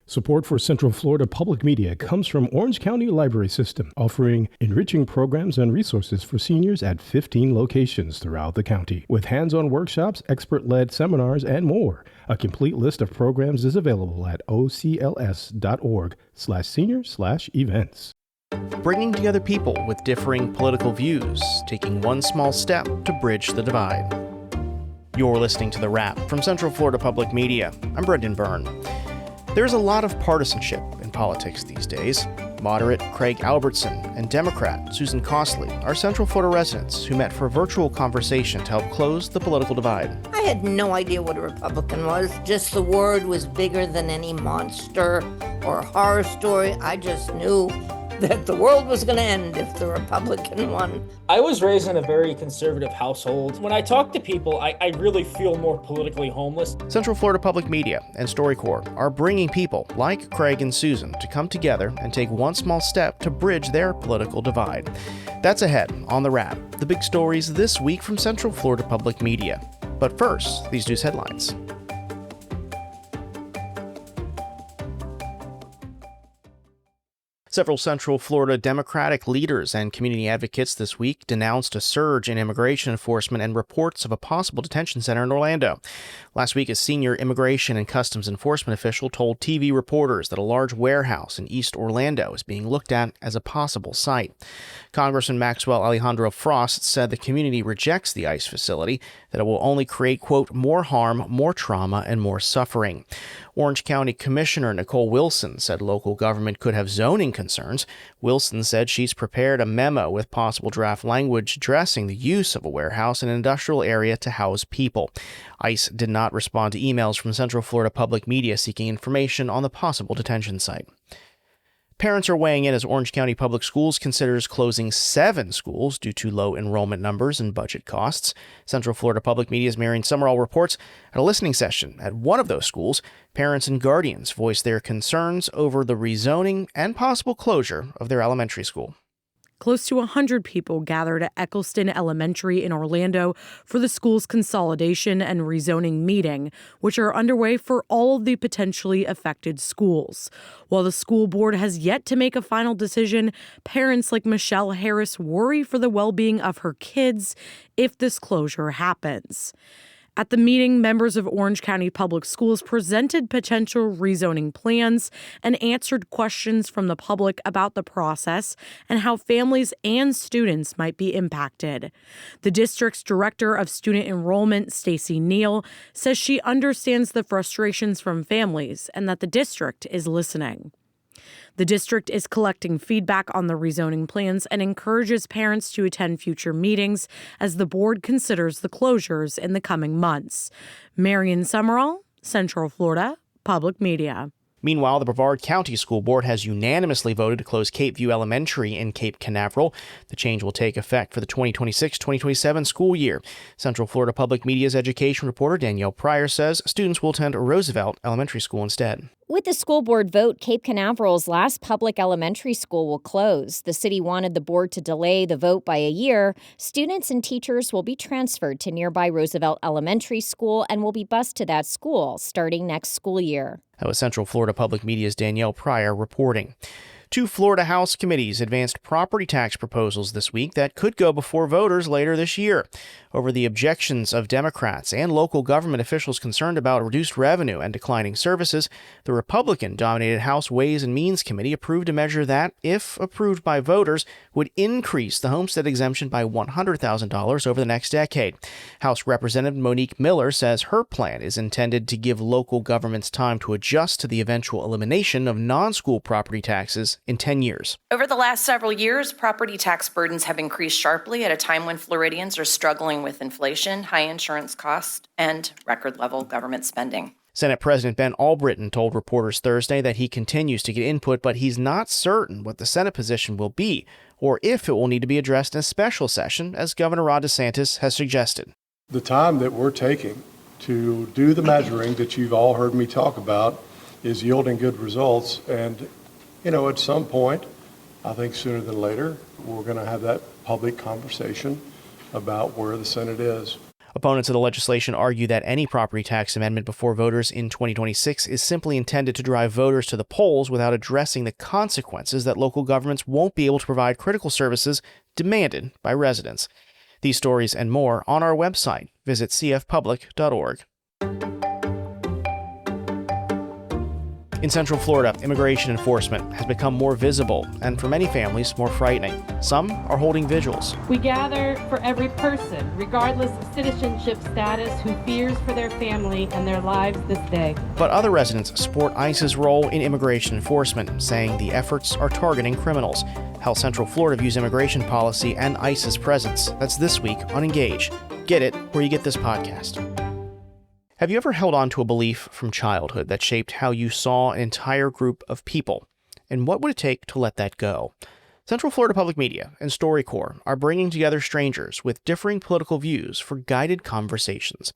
Support for Central Florida Public Media comes from Orange County Library System, offering enriching programs and resources for seniors at 15 locations throughout the county, with hands-on workshops, expert-led seminars, and more. A complete list of programs is available at ocls.org/senior/events. Bringing together people with differing political views, taking one small step to bridge the divide. You're listening to The Wrap from Central Florida Public Media. I'm Brendan Byrne. There's a lot of partisanship in politics these days. Moderate Craig Albertson and Democrat Susan Costley are Central Florida residents who met for a virtual conversation to help close the political divide. I had no idea what a Republican was. Just the word was bigger than any monster or horror story. I just knew that the world was going to end if the Republican won. I was raised in a very conservative household. When I talk to people, I really feel more politically homeless. Central Florida Public Media and StoryCorps are bringing people like Craig and Susan to come together and take one small step to bridge their political divide. That's ahead on The Wrap, the big stories this week from Central Florida Public Media. But first, these news headlines. Several Central Florida Democratic leaders and community advocates this week denounced a surge in immigration enforcement and reports of a possible detention center in Orlando. Last week, a senior immigration and customs enforcement official told TV reporters that a large warehouse in East Orlando is being looked at as a possible site. Congressman Maxwell Alejandro Frost said the community rejects the ICE facility, that it will only create, quote, more harm, more trauma, and more suffering. Orange County Commissioner Nicole Wilson said local government could have zoning concerns. Wilson said she's prepared a memo with possible draft language addressing the use of a warehouse in an industrial area to house people. ICE did not respond to emails from Central Florida Public Media seeking information on the possible detention site. Parents are weighing in as Orange County Public Schools considers closing 7 schools due to low enrollment numbers and budget costs. Central Florida Public Media's Marion Summerall reports at a listening session at one of those schools, parents and guardians voiced their concerns over the rezoning and possible closure of their elementary school. Close to 100 people gathered at Eccleston Elementary in Orlando for the school's consolidation and rezoning meeting, which are underway for all of the potentially affected schools. While the school board has yet to make a final decision, parents like Michelle Harris worry for the well-being of her kids if this closure happens. At the meeting, members of Orange County Public Schools presented potential rezoning plans and answered questions from the public about the process and how families and students might be impacted. The district's director of student enrollment, Stacy Neal, says she understands the frustrations from families and that the district is listening. The district is collecting feedback on the rezoning plans and encourages parents to attend future meetings as the board considers the closures in the coming months. Marion Summerall, Central Florida Public Media. Meanwhile, the Brevard County School Board has unanimously voted to close Cape View Elementary in Cape Canaveral. The change will take effect for the 2026-2027 school year. Central Florida Public Media's education reporter Danielle Pryor says students will attend Roosevelt Elementary School instead. With the school board vote, Cape Canaveral's last public elementary school will close. The city wanted the board to delay the vote by a year. Students and teachers will be transferred to nearby Roosevelt Elementary School and will be bused to that school starting next school year. That was Central Florida Public Media's Danielle Pryor reporting. 2 Florida House committees advanced property tax proposals this week that could go before voters later this year. Over the objections of Democrats and local government officials concerned about reduced revenue and declining services, the Republican-dominated House Ways and Means Committee approved a measure that, if approved by voters, would increase the homestead exemption by $100,000 over the next decade. House Representative Monique Miller says her plan is intended to give local governments time to adjust to the eventual elimination of non-school property taxes in 10 years. Over the last several years, property tax burdens have increased sharply at a time when Floridians are struggling with inflation, high insurance costs, and record-level government spending. Senate President Ben Albritton told reporters Thursday that he continues to get input, but he's not certain what the Senate position will be or if it will need to be addressed in a special session, as Governor Ron DeSantis has suggested. The time that we're taking to do the measuring that you've all heard me talk about is yielding good results. And, at some point, I think sooner than later, we're going to have that public conversation about where the Senate is. Opponents of the legislation argue that any property tax amendment before voters in 2026 is simply intended to drive voters to the polls without addressing the consequences that local governments won't be able to provide critical services demanded by residents. These stories and more on our website. Visit cfpublic.org. In Central Florida, immigration enforcement has become more visible and for many families more frightening. Some are holding vigils. We gather for every person, regardless of citizenship status, who fears for their family and their lives this day. But other residents support ICE's role in immigration enforcement, saying the efforts are targeting criminals. How Central Florida views immigration policy and ICE's presence. That's this week on Engage. Get it where you get this podcast. Have you ever held on to a belief from childhood that shaped how you saw an entire group of people? And what would it take to let that go? Central Florida Public Media and StoryCorps are bringing together strangers with differing political views for guided conversations.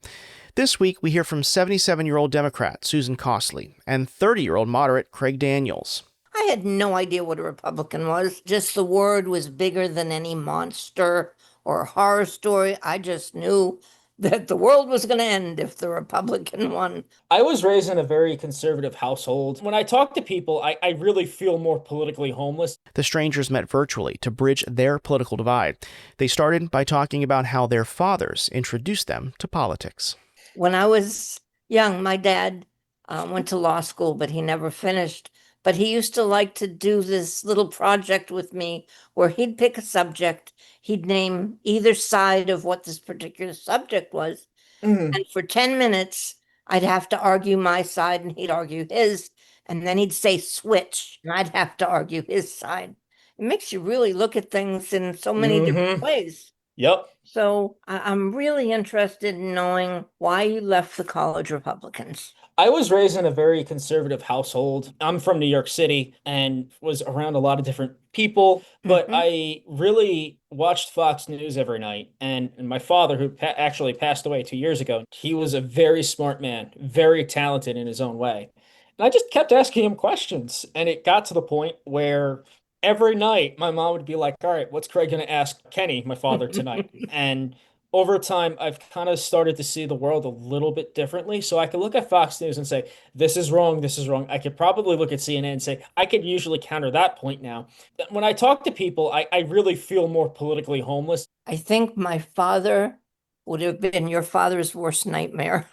This week, we hear from 77-year-old Democrat Susan Costley and 30-year-old moderate Craig Daniels. I had no idea what a Republican was. Just the word was bigger than any monster or horror story. I just knew that the world was going to end if the Republican won. I was raised in a very conservative household. When I talk to people, I really feel more politically homeless. The strangers met virtually to bridge their political divide. They started by talking about how their fathers introduced them to politics. When I was young, my dad went to law school, but he never finished. But he used to like to do this little project with me where he'd pick a subject, he'd name either side of what this particular subject was. And for 10 minutes, I'd have to argue my side and he'd argue his. And then he'd say switch and I'd have to argue his side. It makes you really look at things in so many different ways. Yep. So I'm really interested in knowing why you left the college Republicans. I was raised in a very conservative household. I'm from New York City and was around a lot of different people, but I really watched Fox News every night. And my father, who actually passed away 2 years ago, he was a very smart man, very talented in his own way. And I just kept asking him questions. And it got to the point where every night my mom would be like, all right, what's Craig going to ask Kenny, my father, tonight? And over time, I've kind of started to see the world a little bit differently. So I could look at Fox News and say, this is wrong, this is wrong. I could probably look at CNN and say, I could usually counter that point now. When I talk to people, I really feel more politically homeless. I think my father would have been your father's worst nightmare.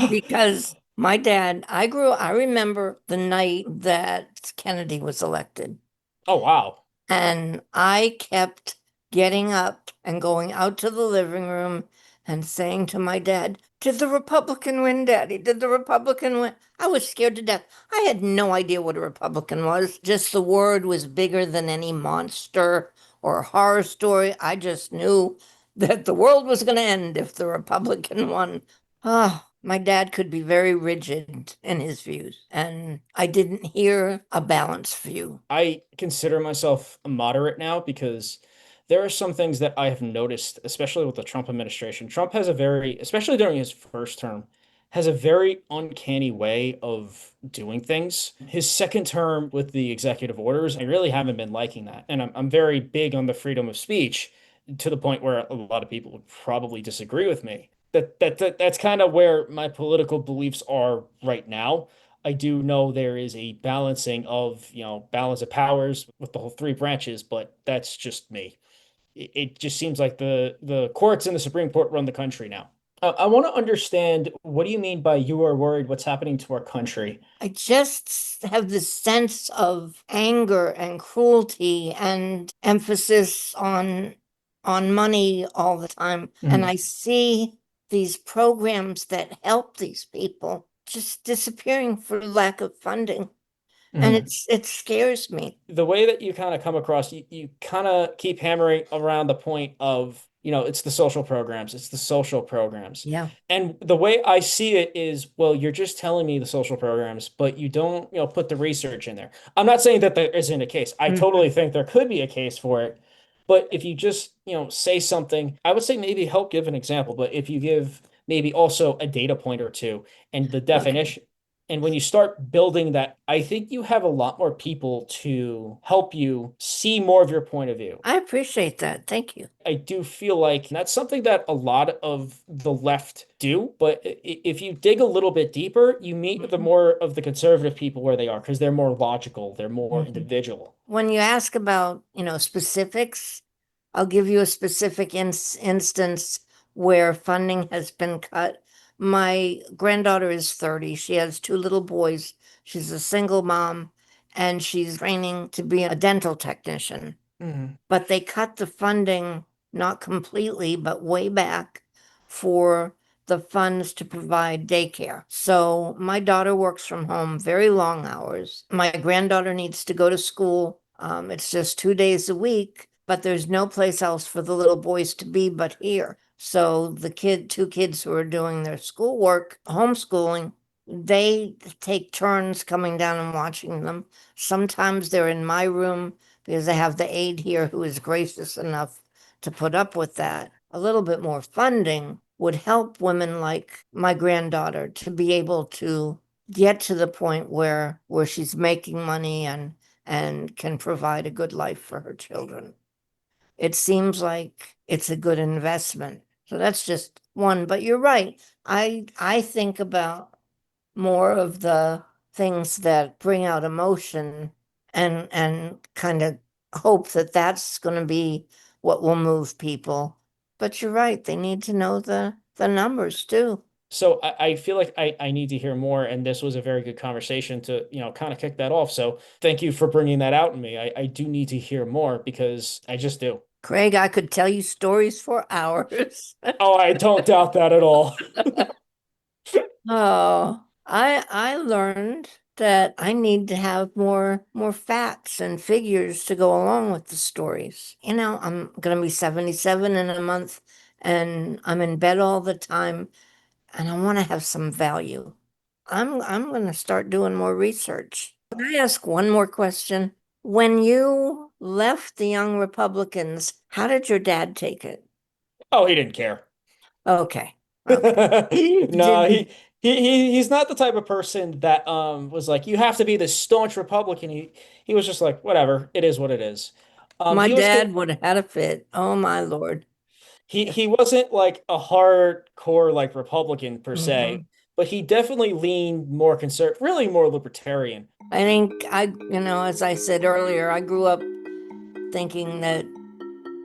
Because my dad, I remember the night that Kennedy was elected. Oh, wow. And I kept getting up and going out to the living room and saying to my dad, did the Republican win, Daddy? Did the Republican win? I was scared to death. I had no idea what a Republican was. Just the word was bigger than any monster or horror story. I just knew that the world was going to end if the Republican won. My dad could be very rigid in his views, and I didn't hear a balanced view. I consider myself a moderate now because there are some things that I have noticed, especially with the Trump administration. Trump has especially during his first term, has a very uncanny way of doing things. His second term with the executive orders, I really haven't been liking that. And I'm very big on the freedom of speech to the point where a lot of people would probably disagree with me. That's kind of where my political beliefs are right now. I do know there is a balancing of, balance of powers with the whole three branches, but that's just me. It just seems like the courts and the Supreme Court run the country now. I want to understand, what do you mean by you are worried what's happening to our country? I just have this sense of anger and cruelty and emphasis on money all the time. And I see these programs that help these people just disappearing for lack of funding. And it scares me. The way that you kind of come across, you kind of keep hammering around the point of, it's the social programs. It's the social programs. Yeah. And the way I see it is, well, you're just telling me the social programs, but you don't, put the research in there. I'm not saying that there isn't a case. I totally think there could be a case for it. But if you just, say something, I would say maybe help give an example. But if you give maybe also a data point or two and the definition, And when you start building that, I think you have a lot more people to help you see more of your point of view. I appreciate that. Thank you. I do feel like that's something that a lot of the left do. But if you dig a little bit deeper, you meet the more of the conservative people where they are, because they're more logical, they're more individual. When you ask about, specifics, I'll give you a specific instance where funding has been cut. My granddaughter is 30. She has 2 little boys. She's a single mom, and she's training to be a dental technician. But they cut the funding, not completely, but way back, for the funds to provide daycare. So my daughter works from home very long hours. My granddaughter needs to go to school. It's just 2 days a week, but there's no place else for the little boys to be but here. So the 2 kids who are doing their schoolwork, homeschooling, they take turns coming down and watching them. Sometimes they're in my room because I have the aide here who is gracious enough to put up with that. A little bit more funding would help women like my granddaughter to be able to get to the point where she's making money and can provide a good life for her children. It seems like it's a good investment. So that's just one, but you're right. I think about more of the things that bring out emotion and kind of hope that that's going to be what will move people. But you're right, they need to know the numbers too. So I feel like I need to hear more, and this was a very good conversation to, kind of kick that off. So thank you for bringing that out in me. I do need to hear more because I just do. Craig, I could tell you stories for hours. Oh, I don't doubt that at all. Oh, I learned that I need to have more facts and figures to go along with the stories. I'm going to be 77 in a month, and I'm in bed all the time, and I want to have some value. I'm going to start doing more research. Can I ask one more question? When you left the Young Republicans, how did your dad take it? Oh, he didn't care. Okay. No, he's not the type of person that was like, you have to be the staunch Republican. He was just like, whatever, it is what it is. My dad would have had a fit. Oh my Lord. He wasn't like a hardcore like Republican per se, but he definitely leaned more conservative, really more libertarian. I think as I said earlier, I grew up thinking that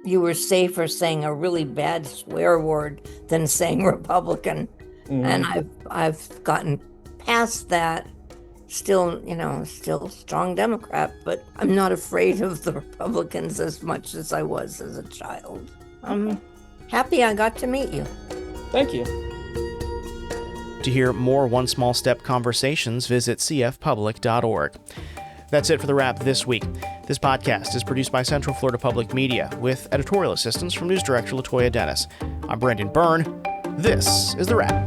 you were safer saying a really bad swear word than saying Republican. And I've gotten past that. Still strong Democrat, but I'm not afraid of the Republicans as much as I was as a child. I'm happy I got to meet you. Thank you. To hear more One Small Step conversations, visit cfpublic.org. That's it for the wrap this week. This podcast is produced by Central Florida Public Media with editorial assistance from News Director LaToya Dennis. I'm Brendan Byrne. This is The Wrap.